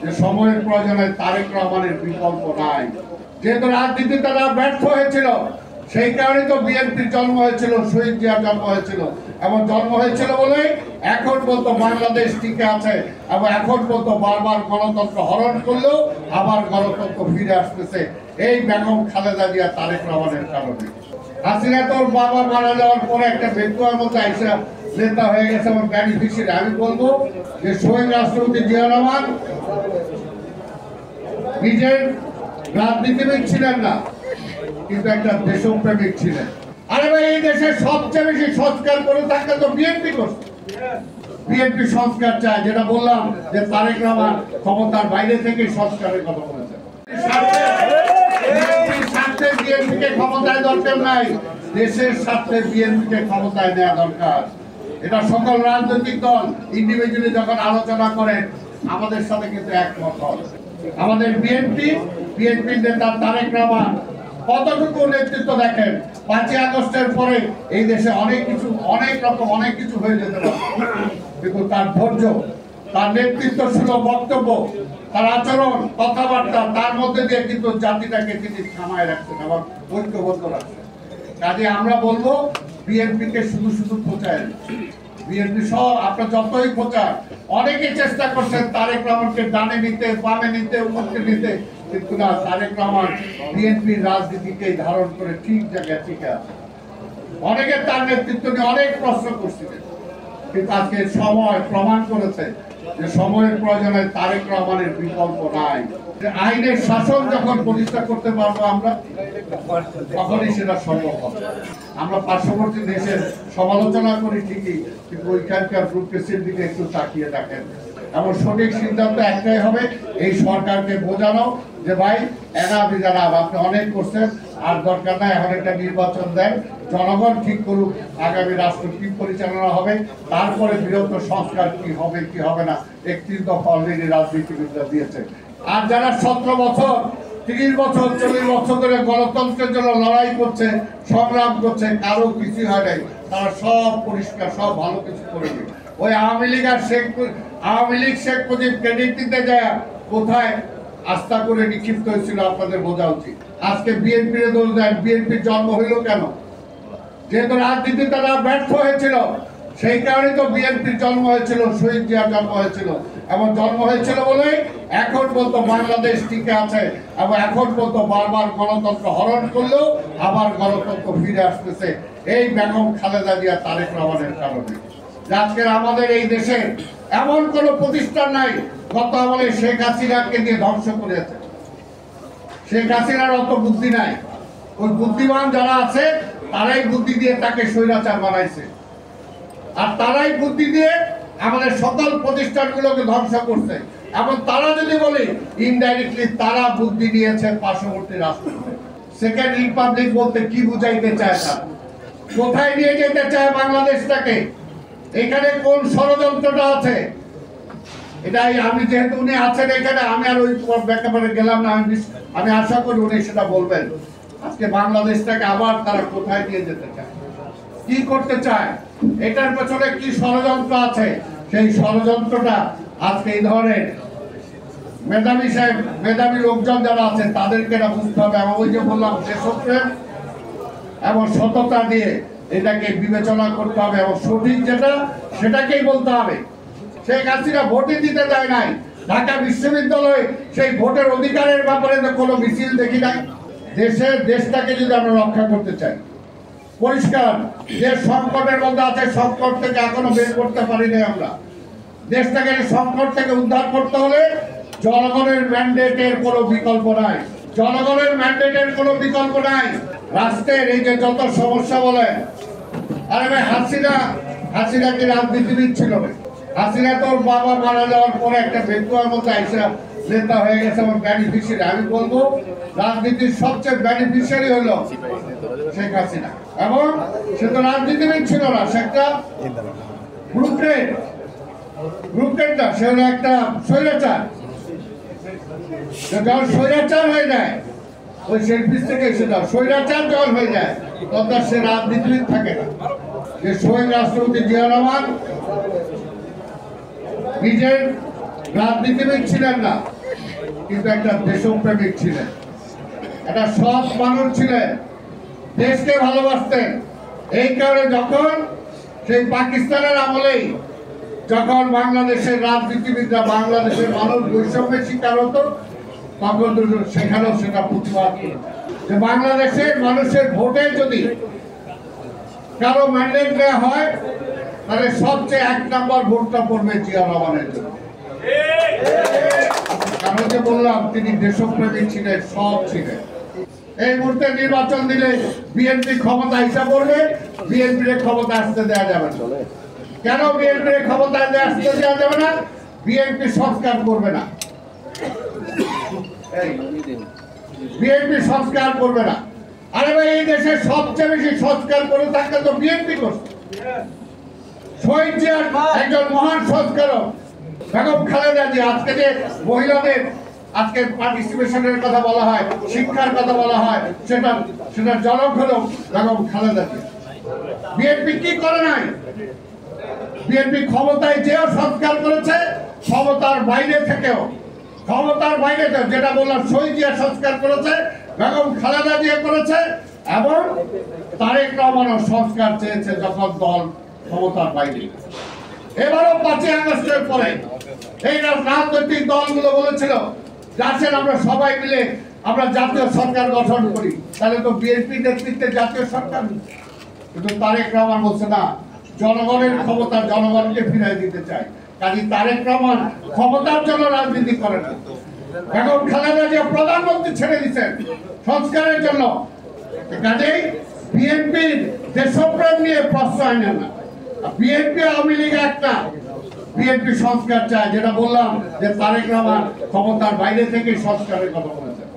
যে সময়ের প্রয়োজনে তারেক রহমানের বিকল্প নাই। যেহেতু রাজনীতি তারা ব্যর্থ হয়েছিল, সেই কারণে তো বিএনপির জন্ম হয়েছিল, শহীদ জিয়ার জন্ম হয়েছিল, এবং জন্ম হয়েছিল বলে এখন পর্যন্ত বাংলাদেশ টিকে আছে, এবং এখন পর্যন্ত বারবার গণতন্ত্র হরণ করলেও আবার গণতন্ত্র ফিরে আসতেছে এই বেগম খালেদা জিয়া তারেক রহমানের কারণে। হাসিনা তোর বাবা মারা যাওয়ার পরে একটা বেকুয়ার মধ্যে আইসা নেতা হয়ে গেছে আমার বেনিফিশিয়ারি। আমি বলবো যে শহীদ রাষ্ট্রপতি জিয়া রহমান নিজের রাজনীতিবিদ ছিলেন না, কিন্তু একটা দেশপ্রেমিক ছিলেন। আরে ভাই, এই দেশের সবচেয়ে বেশি সংস্কার করে থাকলে তো বিএনপি করছে। বিএনপি সংস্কার চায়, যেটা বললাম যে তারেক রহমান ক্ষমতার বাইরে থেকে সংস্কারের কথা বলেছেন। স্বার্থে বিএনপিকে ক্ষমতায় দরকার নাই, দেশের স্বার্থে বিএনপিকে ক্ষমতায় নেওয়া দরকার। এটা সকল রাজনৈতিক দল ইন্ডিভিজুয়ালি যখন আলোচনা করেন আমাদের সাথে কিন্তু একমত হয়। আমাদের বিএনপির নেতা তারেক রহমান কতটুকু নেতৃত্ব দেখেন। 5ই আগস্টের পরে এই দেশে অনেক কিছু হয়ে যেতে পারে, কিন্তু তার ধৈর্য, তার নেতৃত্বশীল বক্তব্য, তার আচরণ, কথাবার্তা, তার মধ্যে দিয়ে কিন্তু জাতিটাকে তিনি থামায় রাখছেন এবং ঐক্যবদ্ধ রাখছেন। কাজে আমরা বলবো বিএনপিকে শুধু প্রচার, বিএনপি সব আপনার যতই প্রচার, অনেকে চেষ্টা করছেন তারেক রহমানকে ডানে নিতে, বামে নিতে, উপরে নিতে, কিন্তু না, তারেক রহমান বিএনপির রাজনীতিকে ধারণ করে ঠিক জায়গায় ঠিক আছে। অনেকে তার নেতৃত্ব নিয়ে অনেক প্রশ্ন করছিলেন, কিন্তু আজকে সময় প্রমাণ করেছে যে সময়ের প্রয়োজনে তারেক রহমানের বিকল্প নাই। আইনের শাসন যখন প্রতিষ্ঠা করতে পারবো আমরা, তখনই সেটা সম্ভব হবে। আমরা পার্শ্ববর্তী দেশের সমালোচনা করি ঠিকই, কিন্তু ওইখানকার ব্যুরোক্রেসির দিকে একটু তাকিয়ে দেখেন। এবং সঠিক সিদ্ধান্ত একটাই হবে, এই সরকারকে বোঝানো যে ভাই এনাফ ইজ এনাফ, আপনি অনেক করছেন, আর দরকার নাই, এখন একটা নির্বাচন দেন, জনগণ ঠিক করুক আগামী রাষ্ট্র কি পরিচালনা হবে, তারপরে বৃহত্তর সংস্কার কি হবে কি হবে না 31 দফা অলরেডি রাজনীতিবিদরা দিয়েছে। আর যারা 17 বছর 30 বছর 40 বছর ধরে গণতন্ত্রের জন্য লড়াই করছে, সংগ্রাম করছে, কারো কিছু হয় নাই, তারা সব পরিষ্কার, সব ভালো কিছু করেনি। ওই আওয়ামী লীগ শেখ মুজিব ক্রেডিট দিতে যায় কোথায় আস্থা করে নিক্ষিপ্ত হয়েছিল আপনাদের বোঝা উচিত। আজকে বিএনপির দোষ দেন, বিএনপির জন্ম হইল কেন? যেহেতু রাজনীতি তারা ব্যর্থ হয়েছিল, সেই কারণে তো বিএনপির জন্ম হয়েছিল, শহীদ জিয়ার জন্ম হয়েছিল, এবং জন্ম হয়েছিল বলে এখন পর্যন্ত বাংলাদেশ টিকে আছে, এবং এখন পর্যন্ত বারবার গণতন্ত্র হরণ করলেও আবার গণতন্ত্র ফিরে আসতেছে এই বেগম খালেদা জিয়া তারেক রহমানের কারণে। আজকের আমাদের এই দেশে এমন কোন প্রতিষ্ঠান নাই গত আমলে শেখ হাসিনাকে দিয়ে ধ্বংস করেছে। শেখ হাসিনার অত বুদ্ধি নাই, ওই বুদ্ধিমান যারা আছে তারাই বুদ্ধি দিয়ে তাকে স্বৈরাচার বানাইছে, আর তারাই বুদ্ধি দিয়ে আমাদের সকল প্রতিষ্ঠানগুলোকে ধ্বংস করছে। এবং তারা যদি বলি ইনডাইরেক্টলি তারা বুদ্ধি নিয়েছে পার্শ্ববর্তী রাষ্ট্রকে। সেকেন্ড রিপাবলিক বলতে কি বুঝাইতে চায়, তারা কোথায় নিয়ে যেতে চায় বাংলাদেশটাকে, এখানে কোন ষড়যন্ত্রটা আছে, এটাই আমি, যেহেতু উনি আছেন এখানে, আমি আর ওই ব্যাপারে গেলাম না। আমি আশা করি উনি সেটা বলবেন। আজকে বাংলাদেশটাকে আবার তারা কোথায় নিয়ে যেতে চায়, কি করতে চায়, এটার পেছনে কি ষড়যন্ত্র আছে, সেই ষড়যন্ত্রটা আজকে এই ধরনের মেধাবী লোকজন যারা আছে তাদেরকে এটা বুঝতে হবে। এবং ওই যে বললাম দেশপ্রেম এবং সততা দিয়ে এটাকে বিবেচনা করতে হবে, এবং সঠিক যেটা সেটাকেই বলতে হবে। শেখ হাসিনা ভোটই দিতে দেয় নাই, ঢাকা বিশ্ববিদ্যালয়ে সেই ভোটের অধিকারের ব্যাপারে তো কোনো মিছিল দেখি নাই। দেশটাকে যদি আমরা রক্ষা করতে চাই, পরিষ্কার যে সংকটের মধ্যে আছে, সংকট থেকে এখনো বের করতে পারিনি আমরা। দেশটাকে সংকট থেকে উদ্ধার করতে হলে জনগণের ম্যান্ডেটের কোনো বিকল্প নাই, জনগণের ম্যান্ডেটের কোনো বিকল্প নাই। রাষ্ট্রের এই যে যত সমস্যা বলেন, আরে ভাই হাসিনা কি রাজনীতিবিদ ছিল? হাসিনা তোর বাবা মারা যাওয়ার পরে একটা বেকুয়ার মধ্যে আইসা নেতা হয়ে গেছে আমার বেনিফিশিয়ারি। আমি বলবো রাজনীতির সবচেয়ে বেনিফিশিয়ারি হলো শেখ হাসিনা, এবং সে তো রাজনীতিবিদ ছিল না, সে একটা ব্লুপ্রিন্ট না, সে হলো একটা স্বৈরাচার। যখন স্বৈরাচার হয়ে যায়, ওই শেরপিস থেকে এসে যাও, স্বৈরাচার যখন হয়ে যায় তখন সে রাজনীতিবিদ থাকে না। যে শহীদ রাষ্ট্রপতি জিয়া রহমান নিজের রাজনীতিবিদ ছিলেন না, কিন্তু একটা দেশপ্রেমিক ছিলেন, একটা সৎ মানুষ ছিলেন, দেশকে ভালোবাসতেন। এই কারণে যখন সেই পাকিস্তানের আমলেই যখন বাংলাদেশের রাজনীতিবিদরা বাংলাদেশের মানুষ বৈষম্যের শিকার হতো, তখন সেখানেও সেটা প্রতিবাদ যে বাংলাদেশের মানুষের ভোটে যদি কারো ম্যান্ডেট দেওয়া হয় তাহলে সবচেয়ে 1 নম্বর ভোটটা পড়বে জিয়া রহমানের জন্য। কারণ যে বললাম তিনি দেশপ্রেমী ছিলেন, সৎ ছিলেন। এই মুহূর্তে নির্বাচন দিলে বিএনপি ক্ষমতা হিসাব করবে, বিএনপির ক্ষমতা আসতে দেওয়া যাবে না। কেন বিএনপির ক্ষমতা আসতে দেওয়া যাবে না? বিএনপি সংস্কার করবে না, বিএনপি সংস্কার করবে না। আরে ভাই, এই দেশে সবচেয়ে বেশি সংস্কার করে থাকলে তো বিএনপি করছে। শহীদ জিয়ার একজন মহান সংস্কারক বেগম খালেদা জিয়া, আজকে যে মহিলাদের আজকে পার্টিসিপেশনের কথা বলা হয়, শিক্ষার কথা বলা হয়, সেটা জনক হলো বেগম খালেদা জিয়া। বিএনপি কি করে নাই? বিএনপি ক্ষমতায় যেও সংস্কার করেছে, ক্ষমতার বাইরে থেকেও যেটা বললাম, শহীদ জিয়া সংস্কার করেছে, বেগম খালেদা জিয়া করেছে, এবং তারেক রহমানও সংস্কার চেয়েছে যখন দল ক্ষমতার বাইরে। এবারও 5ই আগস্টের পরে এই রাজনৈতিক দলগুলো বলেছিল যাচ্ছেন আমরা সবাই মিলে আমরা জাতীয় সরকার গঠন করি, তাহলে তো বিএনপি নেতৃত্বে জাতীয় সরকার। কিন্তু তারেক রহমান বলছে না, জনগণের ক্ষমতা জনগণকে ফিরিয়ে দিতে চায়। কাজী তারেক রহমান ক্ষমতার জন্য রাজনীতি করেন না। বেগম খালেদা জিয়া প্রধানমন্ত্রী ছেড়ে দিচ্ছেন সংস্কারের জন্য। কাজেই বিএনপির দেশপ্রেম নিয়ে প্রশ্রয় নেন না। বিএনপি আওয়ামী লীগ একটা, বিএনপি সংস্কার চায়, যেটা বললাম যে তারেক রহমান ক্ষমতার বাইরে থেকে সংস্কারের কথা বলেছেন।